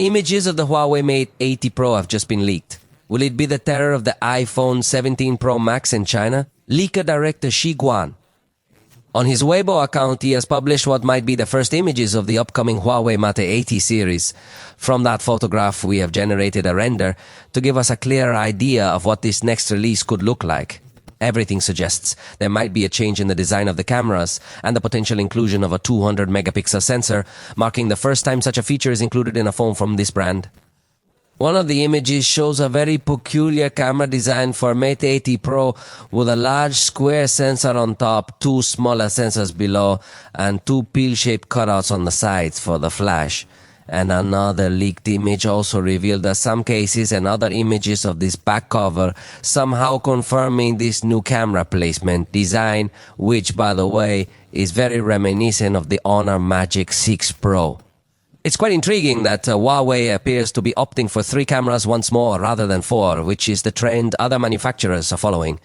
Images of the HUAWEI Mate 80 Pro have just been leaked. Will it be the terror of the iPhone 17 Pro Max in China? Leaker director Shi Guan. On his Weibo account, he has published what might be the first images of the upcoming HUAWEI Mate 80 series. From that photograph, we have generated a render to give us a clear idea of what this next release could look like. Everything suggests there might be a change in the design of the cameras and the potential inclusion of a 200 megapixel sensor, marking the first time such a feature is included in a phone from this brand. One of the images shows a very peculiar camera design for Mate 80 Pro with a large square sensor on top, two smaller sensors below, and two pill-shaped cutouts on the sides for the flash. And another leaked image also revealed that some cases and other images of this back cover somehow confirming this new camera placement design, which, by the way, is very reminiscent of the Honor Magic 6 Pro. It's quite intriguing that Huawei appears to be opting for 3 cameras once more rather than 4, which is the trend other manufacturers are following.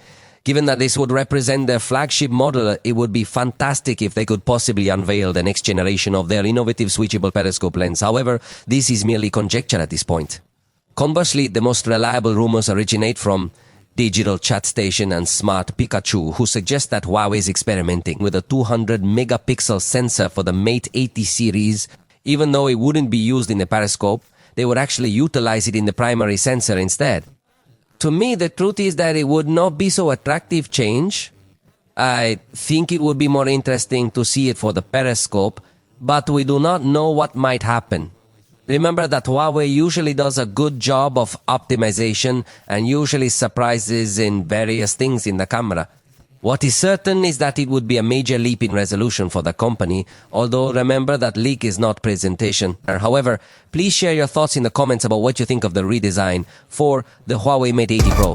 Given that this would represent their flagship model, it would be fantastic if they could possibly unveil the next generation of their innovative switchable periscope lens. However, this is merely conjecture at this point. Conversely, the most reliable rumors originate from Digital Chat Station and Smart Pikachu, who suggest that Huawei is experimenting with a 200 megapixel sensor for the Mate 80 series. Even though it wouldn't be used in the periscope, they would actually utilize it in the primary sensor instead. To me, the truth is that it would not be so attractive change. I think it would be more interesting to see it for the periscope, but we do not know what might happen. Remember that Huawei usually does a good job of optimization and usually surprises in various things in the camera. What is certain is that it would be a major leap in resolution for the company, although remember that leak is not presentation. However, please share your thoughts in the comments about what you think of the redesign for the HUAWEI Mate 80 Pro.